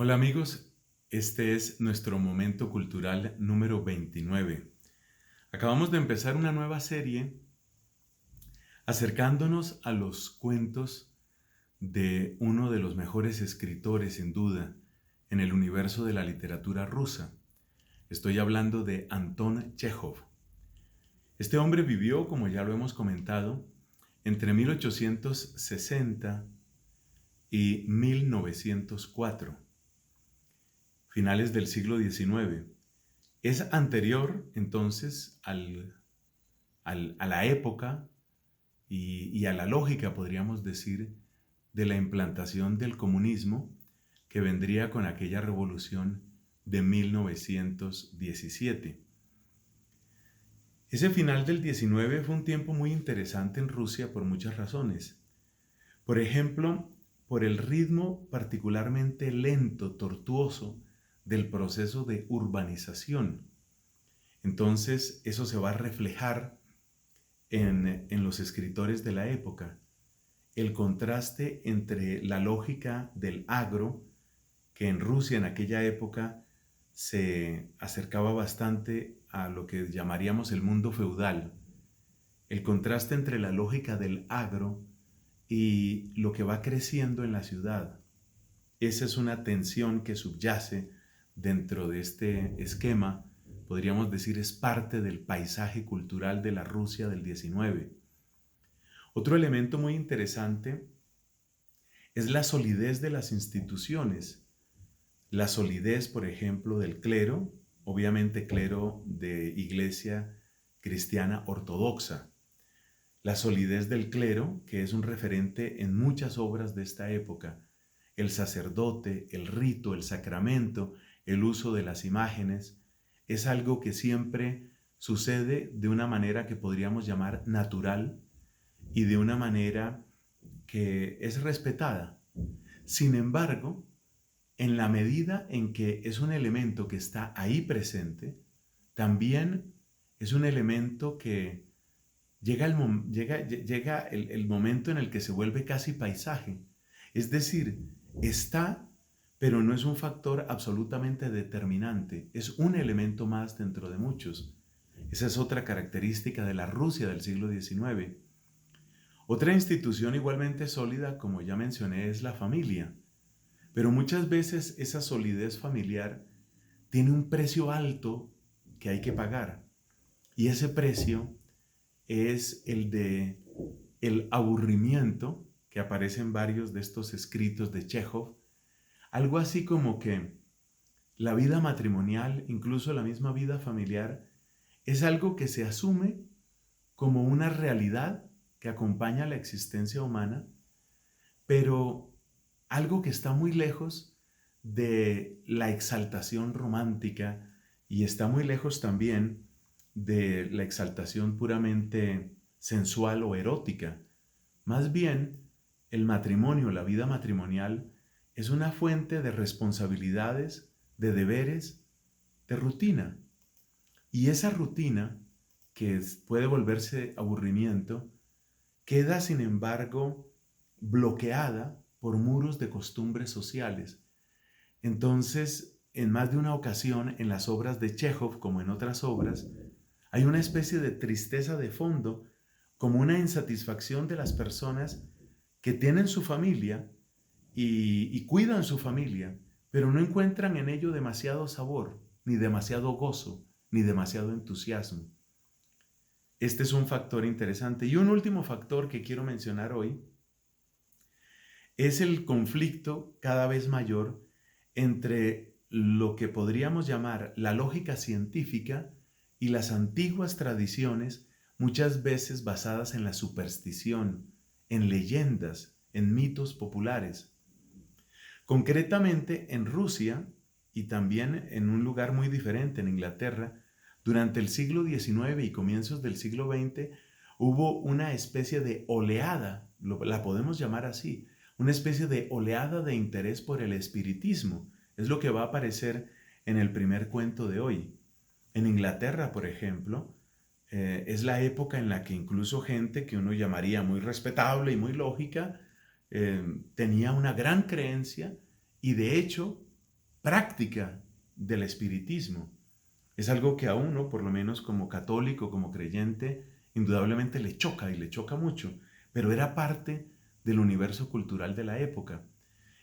Hola amigos, este es nuestro momento cultural número 29. Acabamos de empezar una nueva serie acercándonos a los cuentos de uno de los mejores escritores, sin duda, en el universo de la literatura rusa. Estoy hablando de Anton Chejov. Este hombre vivió, como ya lo hemos comentado, entre 1860 y 1904. Finales del siglo XIX. Es anterior entonces a la época y a la lógica, podríamos decir, de la implantación del comunismo que vendría con aquella revolución de 1917. Ese final del 19 fue un tiempo muy interesante en Rusia por muchas razones. Por ejemplo, por el ritmo particularmente lento, tortuoso, del proceso de urbanización. Entonces, eso se va a reflejar en los escritores de la época. El contraste entre la lógica del agro, que en Rusia en aquella época se acercaba bastante a lo que llamaríamos el mundo feudal. El contraste entre la lógica del agro y lo que va creciendo en la ciudad. Esa es una tensión que subyace dentro de este esquema, podríamos decir es parte del paisaje cultural de la Rusia del 19. Otro elemento muy interesante es la solidez de las instituciones, la solidez, por ejemplo, del clero, obviamente clero de iglesia cristiana ortodoxa, la solidez del clero, que es un referente en muchas obras de esta época, el sacerdote, el rito, el sacramento, el uso de las imágenes, es algo que siempre sucede de una manera que podríamos llamar natural y de una manera que es respetada. Sin embargo, en la medida en que es un elemento que está ahí presente, también es un elemento que llega el momento en el que se vuelve casi paisaje. Es decir, está, pero no es un factor absolutamente determinante, es un elemento más dentro de muchos. Esa es otra característica de la Rusia del siglo XIX. Otra institución igualmente sólida, como ya mencioné, es la familia. Pero muchas veces esa solidez familiar tiene un precio alto que hay que pagar. Y ese precio es el de el aburrimiento que aparece en varios de estos escritos de Chejov, algo así como que la vida matrimonial, incluso la misma vida familiar, es algo que se asume como una realidad que acompaña la existencia humana, pero algo que está muy lejos de la exaltación romántica y está muy lejos también de la exaltación puramente sensual o erótica. Más bien, el matrimonio, la vida matrimonial, es una fuente de responsabilidades, de deberes, de rutina. Y esa rutina, que puede volverse aburrimiento, queda sin embargo bloqueada por muros de costumbres sociales. Entonces, en más de una ocasión, en las obras de Chejov, como en otras obras, hay una especie de tristeza de fondo, como una insatisfacción de las personas que tienen su familia y cuidan su familia, pero no encuentran en ello demasiado sabor, ni demasiado gozo, ni demasiado entusiasmo. Este es un factor interesante. Y un último factor que quiero mencionar hoy es el conflicto cada vez mayor entre lo que podríamos llamar la lógica científica y las antiguas tradiciones, muchas veces basadas en la superstición, en leyendas, en mitos populares. Concretamente en Rusia y también en un lugar muy diferente, en Inglaterra, durante el siglo XIX y comienzos del siglo XX hubo una especie de oleada, la podemos llamar así, una especie de oleada de interés por el espiritismo. Es lo que va a aparecer en el primer cuento de hoy. En Inglaterra, por ejemplo, es la época en la que incluso gente que uno llamaría muy respetable y muy lógica, tenía una gran creencia y de hecho práctica del espiritismo. Es algo que a uno, por lo menos como católico, como creyente, indudablemente le choca y le choca mucho, pero era parte del universo cultural de la época.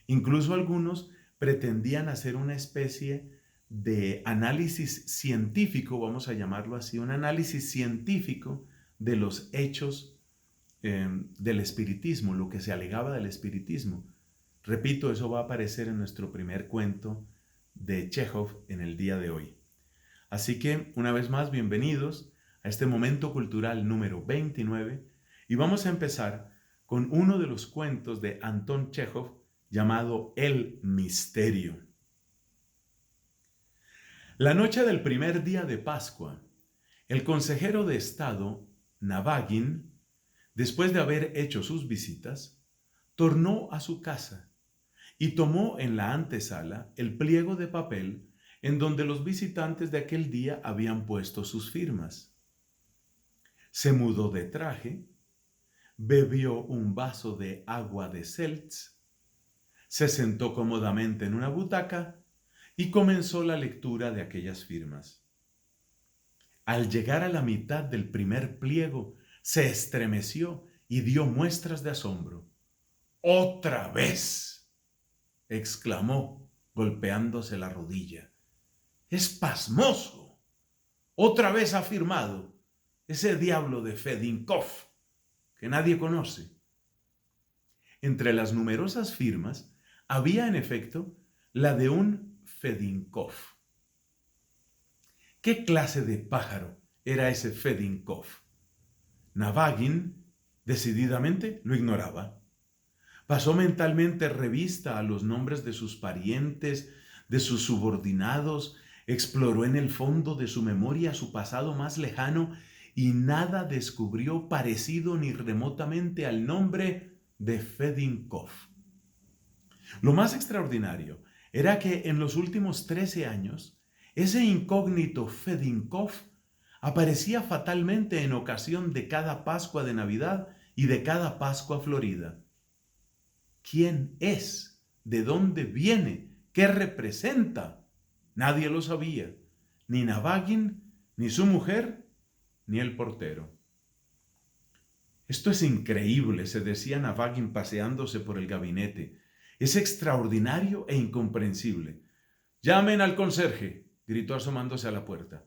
Incluso algunos pretendían hacer una especie de análisis científico, vamos a llamarlo así, un análisis científico de los hechos del espiritismo, lo que se alegaba del espiritismo. Repito, eso va a aparecer en nuestro primer cuento de Chekhov en el día de hoy. Así que, una vez más, bienvenidos a este momento cultural número 29 y vamos a empezar con uno de los cuentos de Anton Chekhov llamado El Misterio. La noche del primer día de Pascua, el consejero de Estado, Navagin, después de haber hecho sus visitas, tornó a su casa y tomó en la antesala el pliego de papel en donde los visitantes de aquel día habían puesto sus firmas. Se mudó de traje, bebió un vaso de agua de seltz, se sentó cómodamente en una butaca y comenzó la lectura de aquellas firmas. Al llegar a la mitad del primer pliego, se estremeció y dio muestras de asombro. ¡Otra vez!, exclamó, golpeándose la rodilla. ¡Es pasmoso! Otra vez ha firmado ese diablo de Fedinkov, que nadie conoce. Entre las numerosas firmas había en efecto la de un Fedinkov. ¿Qué clase de pájaro era ese Fedinkov? Navagin decididamente lo ignoraba. Pasó mentalmente revista a los nombres de sus parientes, de sus subordinados, exploró en el fondo de su memoria su pasado más lejano y nada descubrió parecido ni remotamente al nombre de Fedinkov. Lo más extraordinario era que en los últimos 13 años, ese incógnito Fedinkov aparecía fatalmente en ocasión de cada Pascua de Navidad y de cada Pascua florida. ¿Quién es? ¿De dónde viene? ¿Qué representa? Nadie lo sabía, ni Navagin, ni su mujer, ni el portero. Esto es increíble, se decía Navagin paseándose por el gabinete. Es extraordinario e incomprensible. ¡Llamen al conserje!, gritó asomándose a la puerta.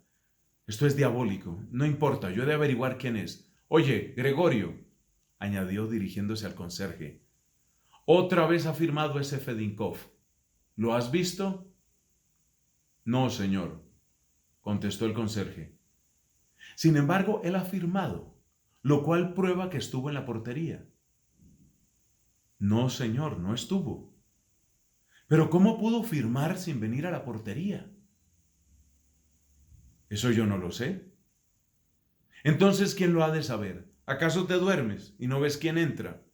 Esto es diabólico. No importa, yo he de averiguar quién es. Oye, Gregorio, añadió dirigiéndose al conserje. Otra vez ha firmado ese Fedinkov. ¿Lo has visto? No, señor, contestó el conserje. Sin embargo, él ha firmado, lo cual prueba que estuvo en la portería. No, señor, no estuvo. Pero ¿cómo pudo firmar sin venir a la portería? Eso yo no lo sé. Entonces, ¿quién lo ha de saber? ¿Acaso te duermes y no ves quién entra?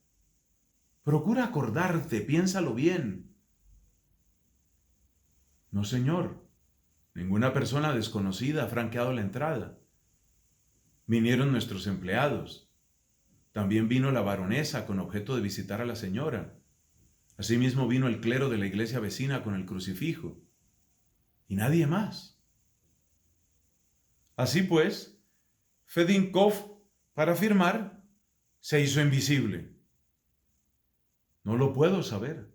Procura acordarte, piénsalo bien. No, señor. Ninguna persona desconocida ha franqueado la entrada. Vinieron nuestros empleados. También vino la baronesa con objeto de visitar a la señora. Asimismo vino el clero de la iglesia vecina con el crucifijo. Y nadie más. Así pues, Fedinkov, para firmar, se hizo invisible. No lo puedo saber.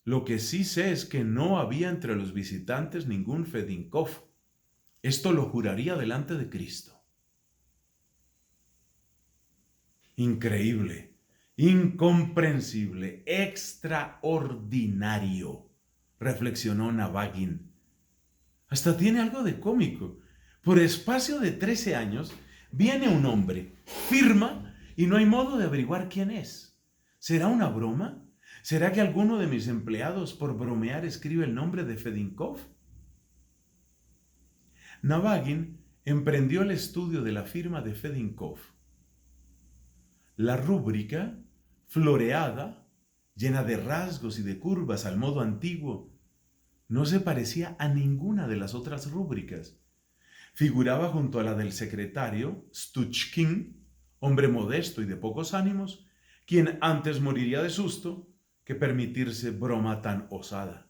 Lo que sí sé es que no había entre los visitantes ningún Fedinkov. Esto lo juraría delante de Cristo. Increíble, incomprensible, extraordinario, reflexionó Navagin. Hasta tiene algo de cómico. Por espacio de 13 años, viene un hombre, firma y no hay modo de averiguar quién es. ¿Será una broma? ¿Será que alguno de mis empleados por bromear escribe el nombre de Fedinkov? Navagin emprendió el estudio de la firma de Fedinkov. La rúbrica, floreada, llena de rasgos y de curvas al modo antiguo, no se parecía a ninguna de las otras rúbricas. Figuraba junto a la del secretario Stuchkin, hombre modesto y de pocos ánimos, quien antes moriría de susto que permitirse broma tan osada.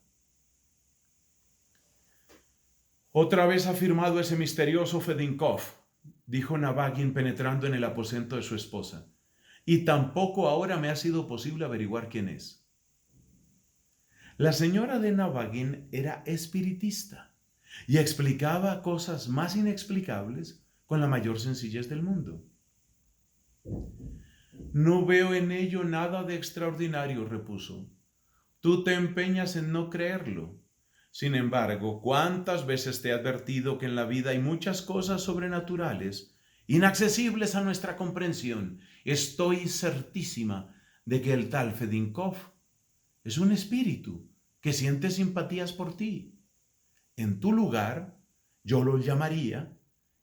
Otra vez ha firmado ese misterioso Fedinkov, dijo Navagin penetrando en el aposento de su esposa, y tampoco ahora me ha sido posible averiguar quién es. La señora de Navagin era espiritista y explicaba cosas más inexplicables con la mayor sencillez del mundo. No veo en ello nada de extraordinario, repuso. Tú te empeñas en no creerlo. Sin embargo, ¿cuántas veces te he advertido que en la vida hay muchas cosas sobrenaturales, inaccesibles a nuestra comprensión? Estoy certísima de que el tal Fedinkov es un espíritu que siente simpatías por ti. En tu lugar, yo lo llamaría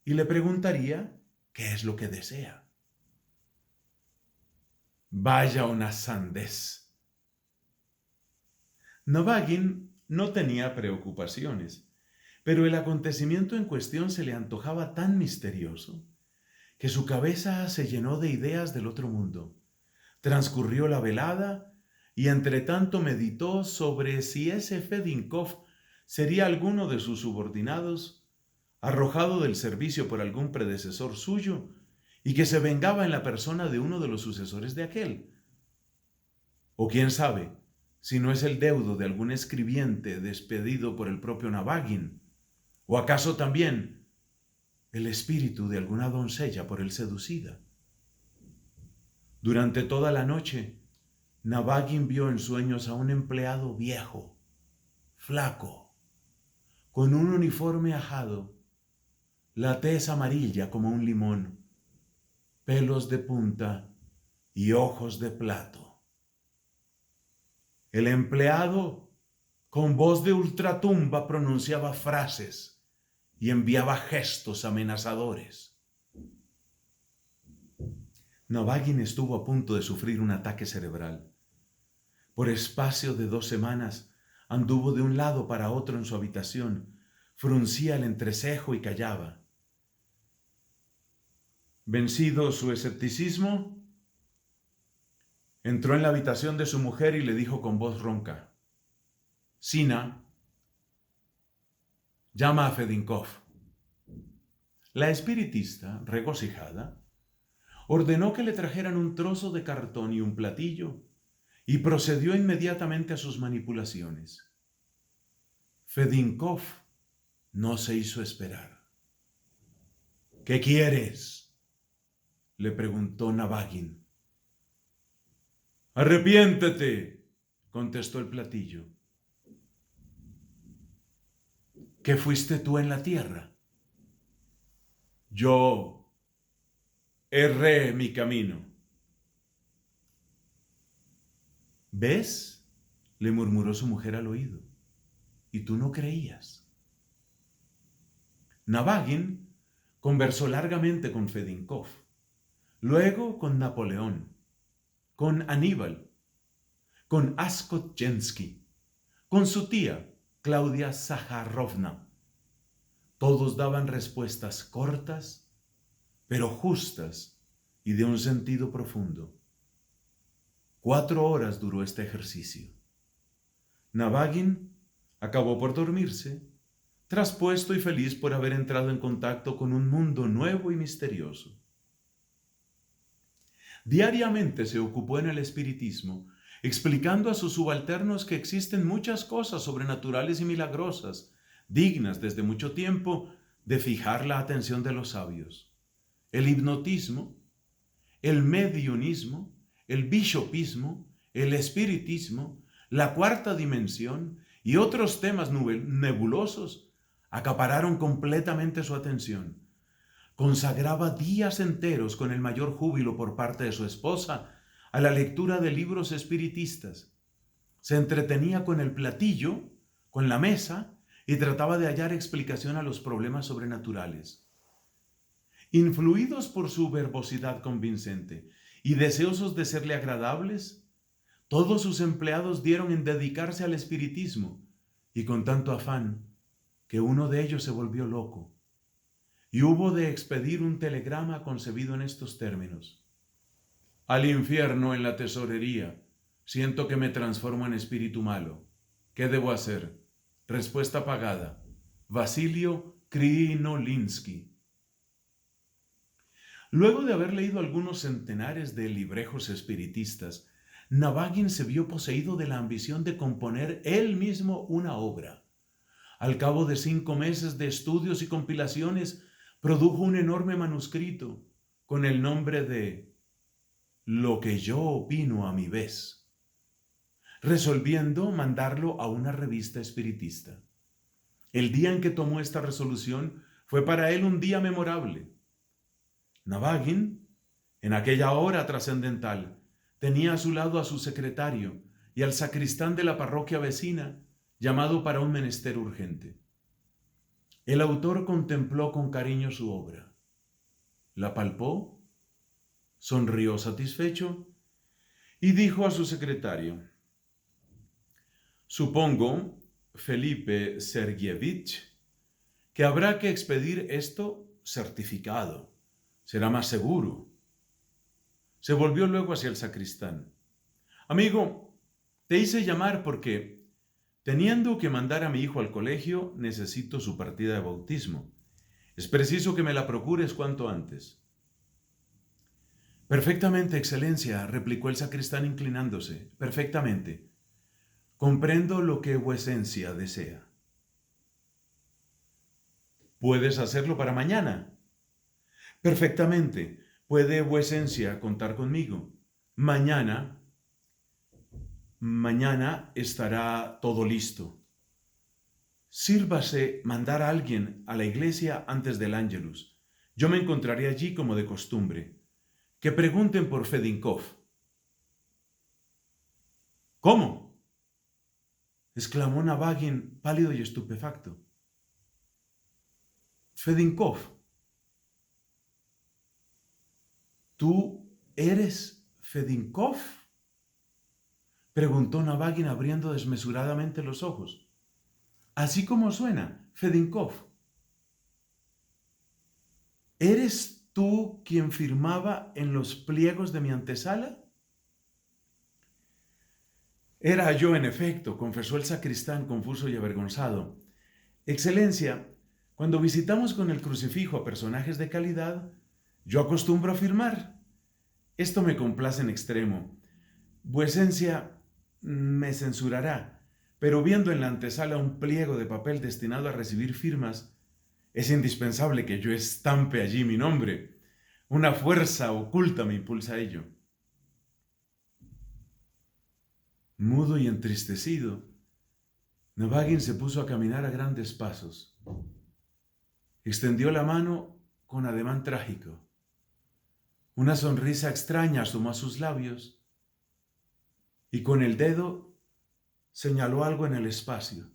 y le preguntaría qué es lo que desea. Vaya una sandez. Navagin no tenía preocupaciones, pero el acontecimiento en cuestión se le antojaba tan misterioso que su cabeza se llenó de ideas del otro mundo. Transcurrió la velada y entretanto meditó sobre si ese Fedinkov sería alguno de sus subordinados, arrojado del servicio por algún predecesor suyo y que se vengaba en la persona de uno de los sucesores de aquel. O quién sabe, si no es el deudo de algún escribiente despedido por el propio Navagin, o acaso también el espíritu de alguna doncella por él seducida. Durante toda la noche, Navagin vio en sueños a un empleado viejo, flaco, con un uniforme ajado, la tez amarilla como un limón, pelos de punta y ojos de plato. El empleado, con voz de ultratumba, pronunciaba frases y enviaba gestos amenazadores. Navagin estuvo a punto de sufrir un ataque cerebral. Por espacio de 2 semanas anduvo de un lado para otro en su habitación, fruncía el entrecejo y callaba. Vencido su escepticismo, entró en la habitación de su mujer y le dijo con voz ronca: Sina, llama a Fedinkov. La espiritista, regocijada, ordenó que le trajeran un trozo de cartón y un platillo y procedió inmediatamente a sus manipulaciones. Fedinkov no se hizo esperar. ¿Qué quieres?, le preguntó Navagin. Arrepiéntete, contestó el platillo. ¿Qué fuiste tú en la tierra? Yo erré mi camino. ¿Ves?, le murmuró su mujer al oído. Y tú no creías. Navagin conversó largamente con Fedinkov, luego con Napoleón, con Aníbal, con Askotchensky, con su tía, Claudia Zaharovna. Todos daban respuestas cortas, pero justas y de un sentido profundo. 4 horas duró este ejercicio. Navagin acabó por dormirse, traspuesto y feliz por haber entrado en contacto con un mundo nuevo y misterioso. Diariamente se ocupó en el espiritismo, explicando a sus subalternos que existen muchas cosas sobrenaturales y milagrosas, dignas desde mucho tiempo de fijar la atención de los sabios. El hipnotismo, el mediunismo, el bishopismo, el espiritismo, la cuarta dimensión y otros temas nebulosos acapararon completamente su atención. Consagraba días enteros con el mayor júbilo por parte de su esposa a la lectura de libros espiritistas. Se entretenía con el platillo, con la mesa, y trataba de hallar explicación a los problemas sobrenaturales. Influidos por su verbosidad convincente y deseosos de serle agradables, todos sus empleados dieron en dedicarse al espiritismo, y con tanto afán que uno de ellos se volvió loco y hubo de expedir un telegrama concebido en estos términos: al infierno en la tesorería, siento que me transformo en espíritu malo. ¿Qué debo hacer? Respuesta pagada. Vasilio Krinolinsky. Luego de haber leído algunos centenares de librejos espiritistas, Navagin se vio poseído de la ambición de componer él mismo una obra. Al cabo de 5 meses de estudios y compilaciones, produjo un enorme manuscrito con el nombre de Lo que yo opino a mi vez, resolviendo mandarlo a una revista espiritista. El día en que tomó esta resolución fue para él un día memorable. Navagin, en aquella hora trascendental, tenía a su lado a su secretario y al sacristán de la parroquia vecina, llamado para un menester urgente. El autor contempló con cariño su obra, la palpó, sonrió satisfecho y dijo a su secretario: «Supongo, Felipe Sergievich, que habrá que expedir esto certificado. Será más seguro». Se volvió luego hacia el sacristán. «Amigo, te hice llamar porque, teniendo que mandar a mi hijo al colegio, necesito su partida de bautismo. Es preciso que me la procures cuanto antes». «Perfectamente, Excelencia», replicó el sacristán inclinándose. «Perfectamente. Comprendo lo que vuecencia desea». «¿Puedes hacerlo para mañana?» «Perfectamente. Puede vuecencia contar conmigo. Mañana estará todo listo. Sírvase mandar a alguien a la iglesia antes del Ángelus. Yo me encontraré allí como de costumbre. Que pregunten por Fedinkov». «¿Cómo?», exclamó Navagin, pálido y estupefacto. «Fedinkov. ¿Tú eres Fedinkov?», preguntó Navagin abriendo desmesuradamente los ojos. «Así como suena, Fedinkov. ¿Eres tú quien firmaba en los pliegos de mi antesala?». «Era yo, en efecto», confesó el sacristán confuso y avergonzado. «Excelencia, cuando visitamos con el crucifijo a personajes de calidad, yo acostumbro a firmar. Esto me complace en extremo. Vuecencia me censurará, pero viendo en la antesala un pliego de papel destinado a recibir firmas, es indispensable que yo estampe allí mi nombre. Una fuerza oculta me impulsa a ello». Mudo y entristecido, Navagin se puso a caminar a grandes pasos. Extendió la mano con ademán trágico. Una sonrisa extraña asomó a sus labios y con el dedo señaló algo en el espacio.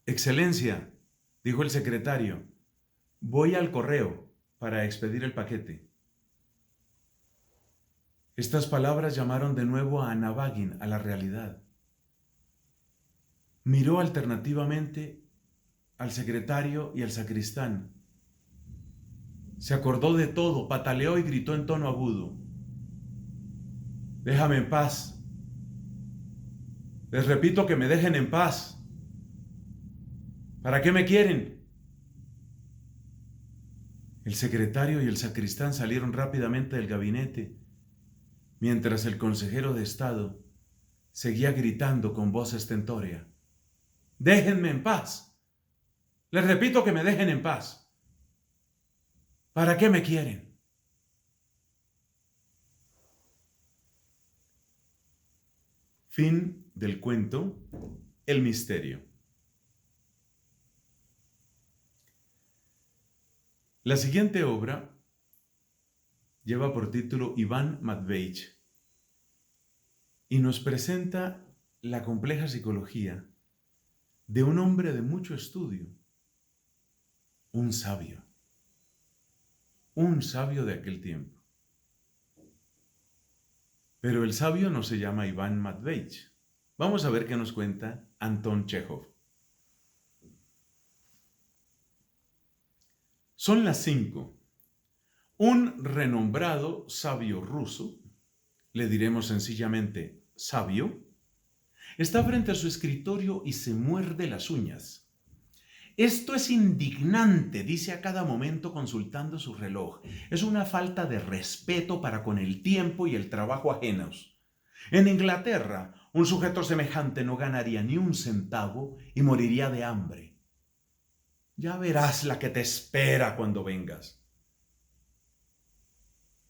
«Excelencia», dijo el secretario, «voy al correo para expedir el paquete». Estas palabras llamaron de nuevo a Navagin a la realidad. Miró alternativamente al secretario y al sacristán. Se acordó de todo, pataleó y gritó en tono agudo: «Déjame en paz. Les repito que me dejen en paz. ¿Para qué me quieren?». El secretario y el sacristán salieron rápidamente del gabinete, mientras el consejero de Estado seguía gritando con voz estentórea: «Déjenme en paz. Les repito que me dejen en paz. ¿Para qué me quieren?». Fin del cuento El misterio. La siguiente obra lleva por título Iván Matveich y nos presenta la compleja psicología de un hombre de mucho estudio, un sabio de aquel tiempo. Pero el sabio no se llama Iván Matveich. Vamos a ver qué nos cuenta Anton Chejov. Son las 5. Un renombrado sabio ruso, le diremos sencillamente sabio, Está frente a su escritorio y se muerde las uñas. Esto es indignante, dice a cada momento consultando su reloj. Es una falta de respeto para con el tiempo y el trabajo ajenos. En Inglaterra, un sujeto semejante no ganaría ni un centavo y moriría de hambre. Ya verás la que te espera cuando vengas.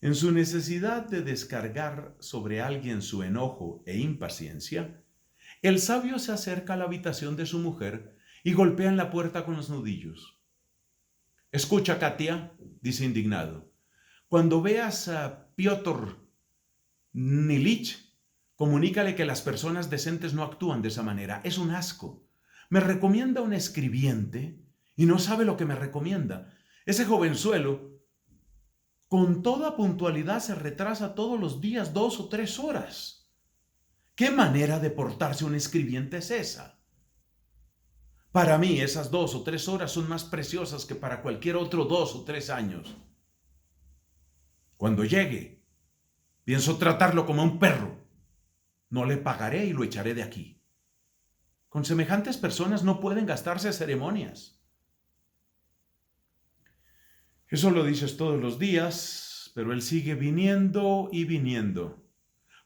En su necesidad de descargar sobre alguien su enojo e impaciencia, el sabio se acerca a la habitación de su mujer y golpea en la puerta con los nudillos. Escucha, Katia, dice indignado, cuando veas a Piotr Nilich, comunícale que las personas decentes no actúan de esa manera. Es un asco. Me recomienda un escribiente y no sabe lo que me recomienda. Ese jovenzuelo, con toda puntualidad, se retrasa todos los días 2 o 3 horas. ¿Qué manera de portarse un escribiente es esa? Para mí, esas 2 o 3 horas son más preciosas que para cualquier otro 2 o 3 años. Cuando llegue, pienso tratarlo como a un perro. No le pagaré y lo echaré de aquí. Con semejantes personas no pueden gastarse ceremonias. Eso lo dices todos los días, pero él sigue viniendo y viniendo.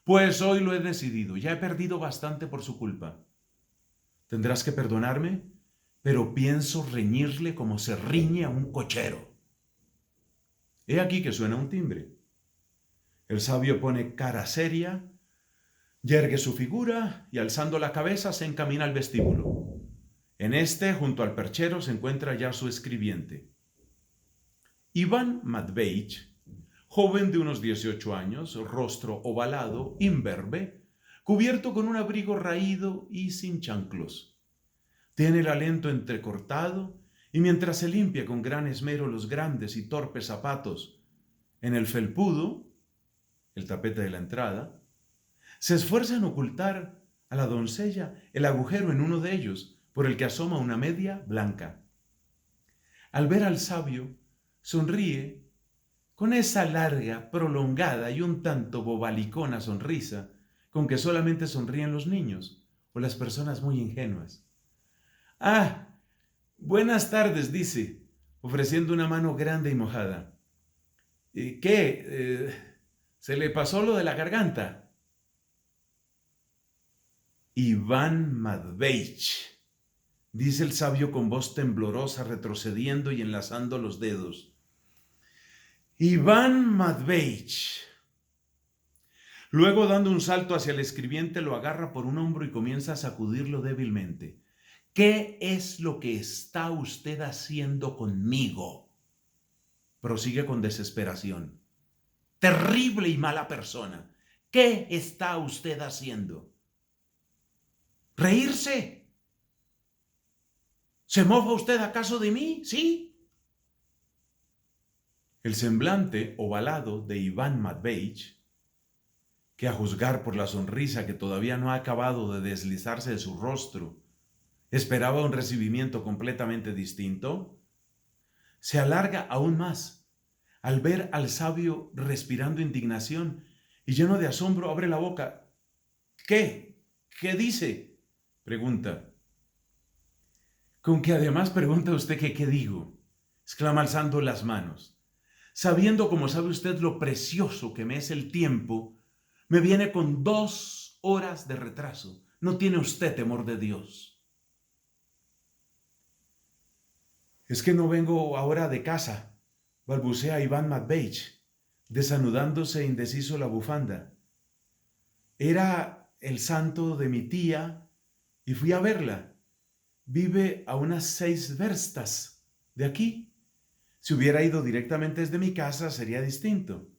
Pues hoy lo he decidido, ya he perdido bastante por su culpa. Tendrás que perdonarme, pero pienso reñirle como se riñe a un cochero. He aquí que suena un timbre. El sabio pone cara seria, yergue su figura y alzando la cabeza se encamina al vestíbulo. En este, junto al perchero, se encuentra ya su escribiente. Iván Matveich, joven de unos 18 años, rostro ovalado, imberbe, cubierto con un abrigo raído y sin chanclos. Tiene el aliento entrecortado y mientras se limpia con gran esmero los grandes y torpes zapatos en el felpudo, el tapete de la entrada, se esfuerza en ocultar a la doncella el agujero en uno de ellos por el que asoma una media blanca. Al ver al sabio, sonríe con esa larga, prolongada y un tanto bobalicona sonrisa con que solamente sonríen los niños o las personas muy ingenuas. «Ah, buenas tardes», dice, ofreciendo una mano grande y mojada. ¿Qué? ¿Se le pasó lo de la garganta? Iván Matveich, dice el sabio con voz temblorosa, retrocediendo y enlazando los dedos. Iván Matveich. Luego, dando un salto hacia el escribiente, lo agarra por un hombro y comienza a sacudirlo débilmente. ¿Qué es lo que está usted haciendo conmigo? Prosigue con desesperación. Terrible y mala persona. ¿Qué está usted haciendo? ¿Reírse? ¿Se mofa usted acaso de mí? ¿Sí? El semblante ovalado de Iván Matveich, que a juzgar por la sonrisa que todavía no ha acabado de deslizarse de su rostro, esperaba un recibimiento completamente distinto, se alarga aún más al ver al sabio respirando indignación y lleno de asombro abre la boca. ¿Qué? ¿Qué dice?, pregunta. ¿Con que además pregunta usted que qué digo?, exclama alzando las manos. Sabiendo como sabe usted lo precioso que me es el tiempo, me viene con 2 horas de retraso. No tiene usted temor de Dios. Es que no vengo ahora de casa, balbucea Iván Matveich, desanudándose indeciso la bufanda. Era el santo de mi tía y fui a verla. Vive a unas 6 verstas de aquí. Si hubiera ido directamente desde mi casa sería distinto.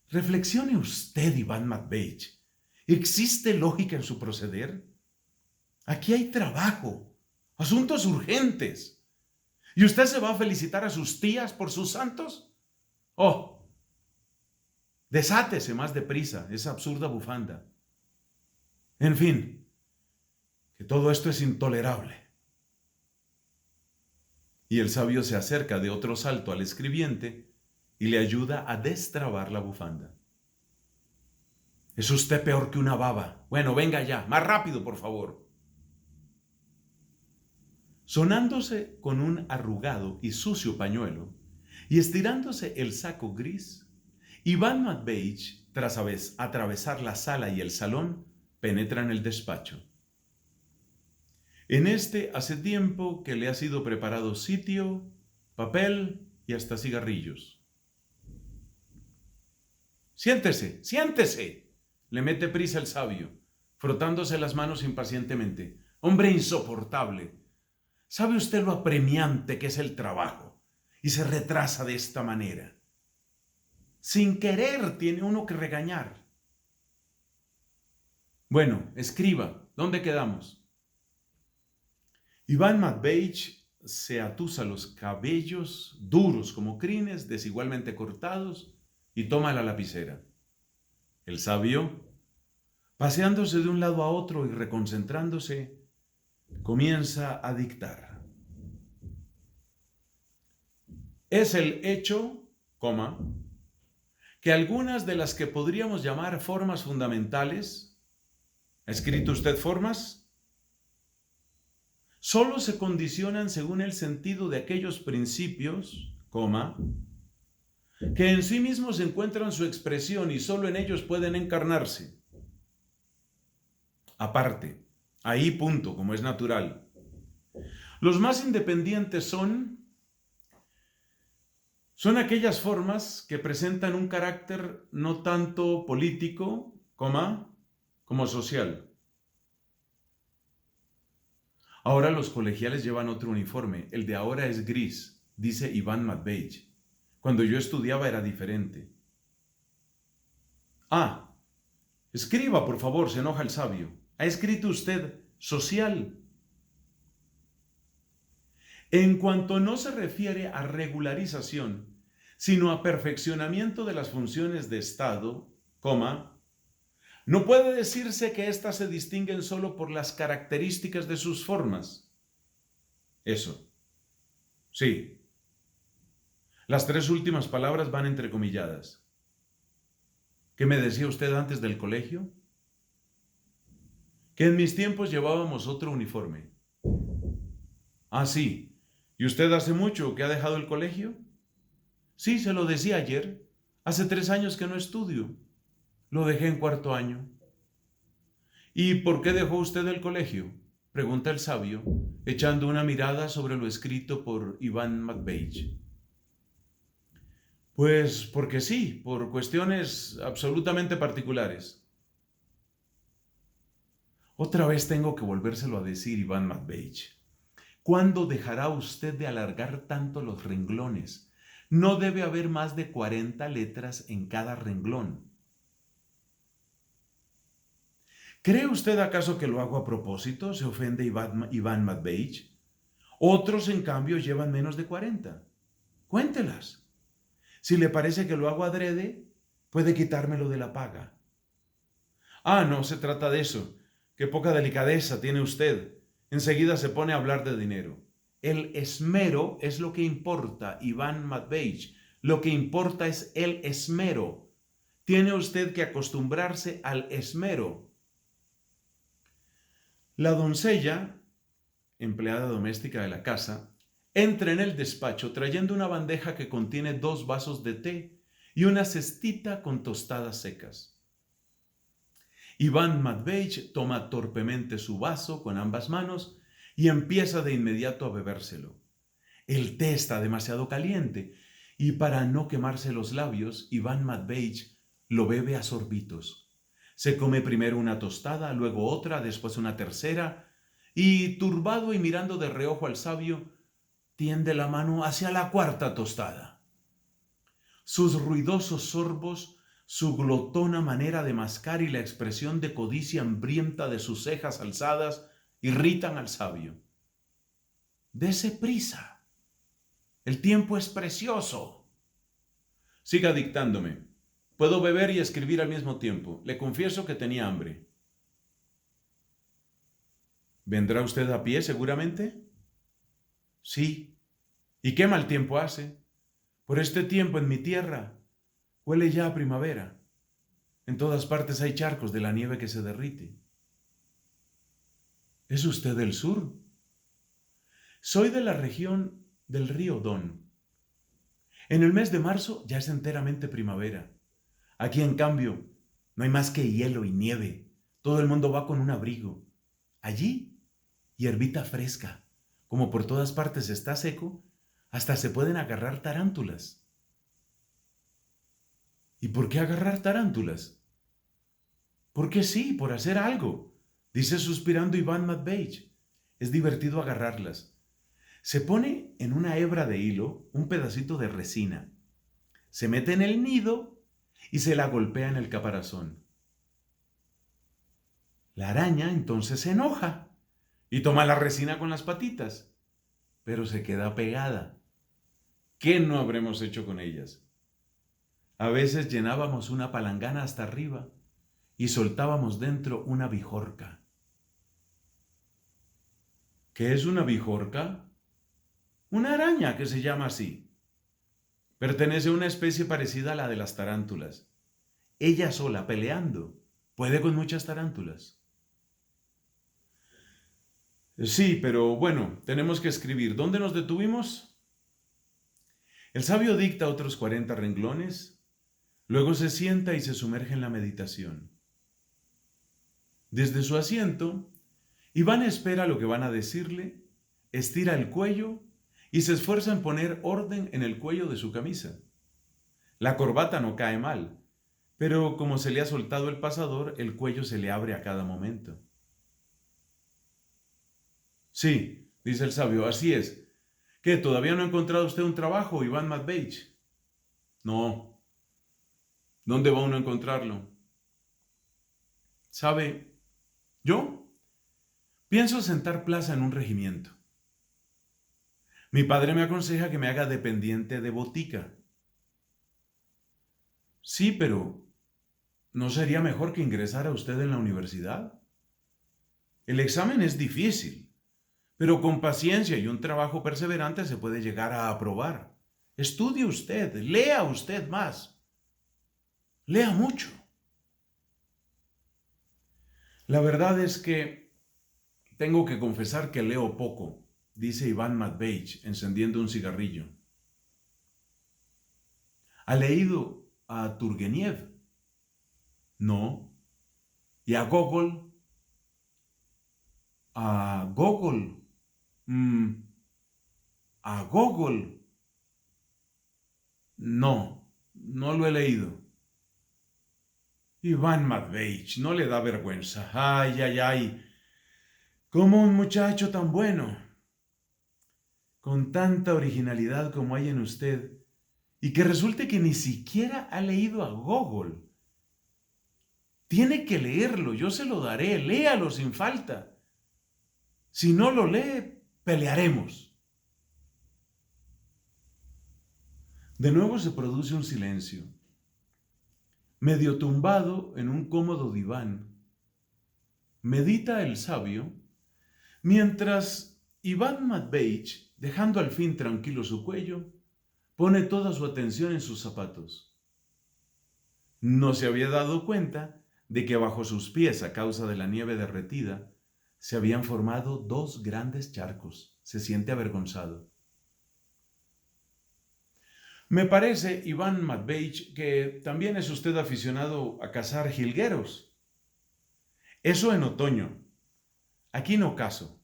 Reflexione usted, Iván Matveich. ¿Existe lógica en su proceder? Aquí hay trabajo, asuntos urgentes. ¿Y usted se va a felicitar a sus tías por sus santos? ¡Oh! Desátese más deprisa esa absurda bufanda. En fin, que todo esto es intolerable. Y el sabio se acerca de otro salto al escribiente y le ayuda a destrabar la bufanda. Es usted peor que una baba. Bueno, venga ya, más rápido, por favor. Sonándose con un arrugado y sucio pañuelo y estirándose el saco gris, Iván Matveich, tras atravesar la sala y el salón, penetra en el despacho. En este hace tiempo que le ha sido preparado sitio, papel y hasta cigarrillos. Siéntese, siéntese, le mete prisa el sabio, frotándose las manos impacientemente. Hombre insoportable, ¿sabe usted lo apremiante que es el trabajo? Y se retrasa de esta manera. Sin querer tiene uno que regañar. Bueno, escriba, ¿dónde quedamos? Iván Matveich se atusa los cabellos duros como crines, desigualmente cortados, y toma la lapicera. El sabio, paseándose de un lado a otro y reconcentrándose, comienza a dictar. Es el hecho, que algunas de las que podríamos llamar formas fundamentales, ¿ha escrito usted formas? Solo se condicionan según el sentido de aquellos principios, que en sí mismos encuentran su expresión y solo en ellos pueden encarnarse. Aparte, ahí punto, como es natural. Los más independientes son aquellas formas que presentan un carácter no tanto político, como social. Ahora los colegiales llevan otro uniforme, el de ahora es gris, dice Iván Matveich. Cuando yo estudiaba era diferente. Escriba, por favor, se enoja el sabio. ¿Ha escrito usted social? En cuanto no se refiere a regularización, sino a perfeccionamiento de las funciones de Estado, no puede decirse que éstas se distinguen solo por las características de sus formas. Eso. Sí. Las tres últimas palabras van entrecomilladas. ¿Qué me decía usted antes del colegio? Que en mis tiempos llevábamos otro uniforme. Sí. ¿Y usted hace mucho que ha dejado el colegio? Sí, se lo decía ayer. Hace 3 años que no estudio. Lo dejé en 4º año. ¿Y por qué dejó usted el colegio? Pregunta el sabio, echando una mirada sobre lo escrito por Iván Matveich. Pues porque sí, por cuestiones absolutamente particulares. Otra vez tengo que volvérselo a decir, Iván Matveich. ¿Cuándo dejará usted de alargar tanto los renglones? No debe haber más de 40 letras en cada renglón. ¿Cree usted acaso que lo hago a propósito? Se ofende Iván Matveich. Otros, en cambio, llevan menos de 40. Cuéntelas. Si le parece que lo hago adrede, puede quitármelo de la paga. No se trata de eso. Qué poca delicadeza tiene usted. Enseguida se pone a hablar de dinero. El esmero es lo que importa, Iván Matveich. Lo que importa es el esmero. Tiene usted que acostumbrarse al esmero. La doncella, empleada doméstica de la casa, entra en el despacho trayendo una bandeja que contiene 2 vasos de té y una cestita con tostadas secas. Iván Matveich toma torpemente su vaso con ambas manos y empieza de inmediato a bebérselo. El té está demasiado caliente y para no quemarse los labios, Iván Matveich lo bebe a sorbitos. Se come primero una tostada, luego otra, después una tercera y, turbado y mirando de reojo al sabio, tiende la mano hacia la 4ª tostada. Sus ruidosos sorbos, su glotona manera de mascar y la expresión de codicia hambrienta de sus cejas alzadas irritan al sabio. Dese prisa. El tiempo es precioso. Siga dictándome. Puedo beber y escribir al mismo tiempo. Le confieso que tenía hambre. ¿Vendrá usted a pie seguramente? Sí. ¿Y qué mal tiempo hace? Por este tiempo en mi tierra huele ya a primavera. En todas partes hay charcos de la nieve que se derrite. ¿Es usted del sur? Soy de la región del río Don. En el mes de marzo ya es enteramente primavera. Aquí, en cambio, no hay más que hielo y nieve. Todo el mundo va con un abrigo. Allí, hierbita fresca. Como por todas partes está seco, hasta se pueden agarrar tarántulas. ¿Y por qué agarrar tarántulas? Porque sí, por hacer algo, dice suspirando Iván Matveich. Es divertido agarrarlas. Se pone en una hebra de hilo un pedacito de resina, se mete en el nido y se la golpea en el caparazón. La araña entonces se enoja y toma la resina con las patitas, pero se queda pegada. ¿Qué no habremos hecho con ellas? A veces llenábamos una palangana hasta arriba y soltábamos dentro una bijorca. ¿Qué es una bijorca? Una araña que se llama así. Pertenece a una especie parecida a la de las tarántulas. Ella sola, peleando, puede con muchas tarántulas. Sí, pero bueno, tenemos que escribir. ¿Dónde nos detuvimos? El sabio dicta otros 40 renglones, luego se sienta y se sumerge en la meditación. Desde su asiento, Iván espera lo que van a decirle, estira el cuello y se esfuerza en poner orden en el cuello de su camisa. La corbata no cae mal, pero como se le ha soltado el pasador, el cuello se le abre a cada momento. Sí, dice el sabio, así es. ¿Qué, todavía no ha encontrado usted un trabajo, Iván Matveich? No. ¿Dónde va uno a encontrarlo? ¿Sabe? Yo pienso sentar plaza en un regimiento. Mi padre me aconseja que me haga dependiente de botica. Sí, pero ¿no sería mejor que ingresara usted en la universidad? El examen es difícil, pero con paciencia y un trabajo perseverante se puede llegar a aprobar. Estudie usted, lea usted más. Lea mucho. La verdad es que tengo que confesar que leo poco, dice Iván Matveich, encendiendo un cigarrillo. ¿Ha leído a Turgeniev? No. ¿Y a Gogol? A Gogol. A Gogol. No, no lo he leído. Iván Matveich, no le da vergüenza. Ay, ay, ay. ¿Cómo un muchacho tan bueno, con tanta originalidad como hay en usted, y que resulte que ni siquiera ha leído a Gogol? Tiene que leerlo, yo se lo daré, léalo sin falta. Si no lo lee, pelearemos. De nuevo se produce un silencio. Medio tumbado en un cómodo diván, medita el sabio, mientras Iván Matveich, dejando al fin tranquilo su cuello, pone toda su atención en sus zapatos. No se había dado cuenta de que bajo sus pies, a causa de la nieve derretida, se habían formado 2 grandes charcos. Se siente avergonzado. Me parece, Iván Matveich, que también es usted aficionado a cazar jilgueros. Eso en otoño. Aquí no cazo,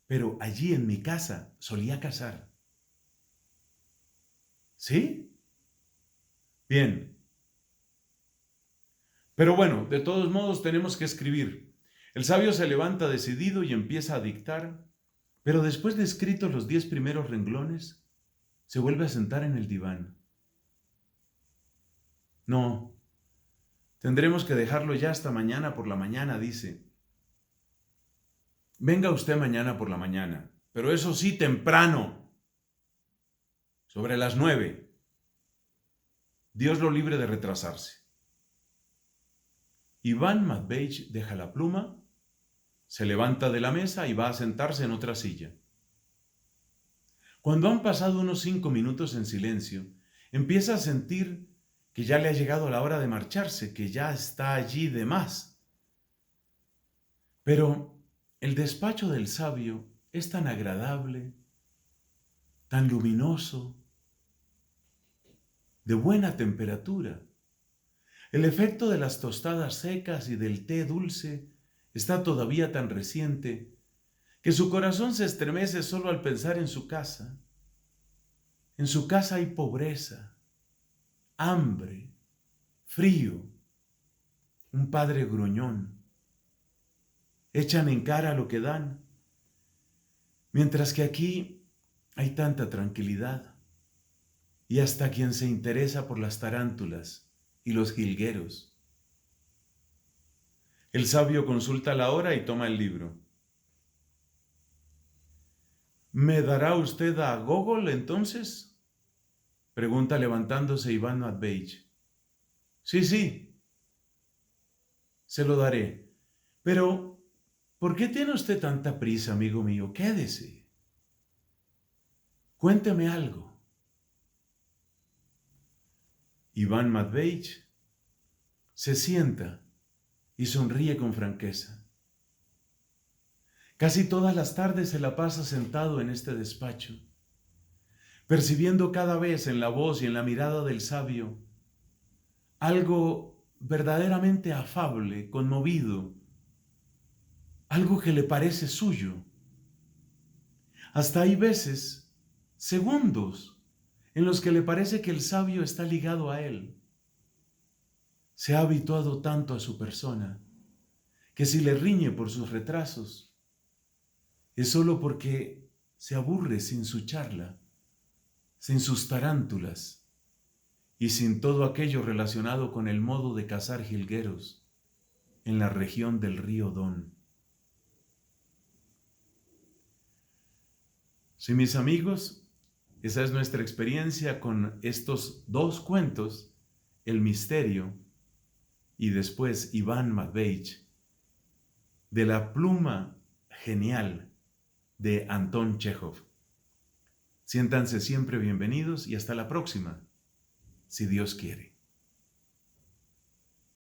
pero allí en mi casa solía cazar. ¿Sí? Bien. Pero bueno, de todos modos tenemos que escribir. El sabio se levanta decidido y empieza a dictar, pero después de escritos los 10 primeros renglones, se vuelve a sentar en el diván. No, tendremos que dejarlo ya hasta mañana por la mañana, dice. Venga usted mañana por la mañana, pero eso sí, temprano, sobre las 9. Dios lo libre de retrasarse. Iván Matveich deja la pluma, se levanta de la mesa y va a sentarse en otra silla. Cuando han pasado unos 5 minutos en silencio, empieza a sentir que ya le ha llegado la hora de marcharse, que ya está allí de más. Pero el despacho del sabio es tan agradable, tan luminoso, de buena temperatura. El efecto de las tostadas secas y del té dulce está todavía tan reciente que su corazón se estremece solo al pensar en su casa. En su casa hay pobreza, hambre, frío, un padre gruñón. Echan en cara lo que dan, mientras que aquí hay tanta tranquilidad y hasta quien se interesa por las tarántulas y los jilgueros. El sabio consulta la hora y toma el libro. ¿Me dará usted a Gogol entonces?, pregunta levantándose Iván Matveich. Sí, se lo daré. Pero, ¿por qué tiene usted tanta prisa, amigo mío? Quédese. Cuénteme algo. Iván Matveich se sienta y sonríe con franqueza. Casi todas las tardes se la pasa sentado en este despacho, percibiendo cada vez en la voz y en la mirada del sabio algo verdaderamente afable, conmovido, algo que le parece suyo. Hasta hay veces, segundos, en los que le parece que el sabio está ligado a él. Se ha habituado tanto a su persona que si le riñe por sus retrasos, es solo porque se aburre sin su charla, sin sus tarántulas y sin todo aquello relacionado con el modo de cazar jilgueros en la región del río Don. Sí, mis amigos, esa es nuestra experiencia con estos dos cuentos, El misterio y después Iván Matveich, de la pluma genial de Anton Chejov. Siéntanse siempre bienvenidos y hasta la próxima, si Dios quiere.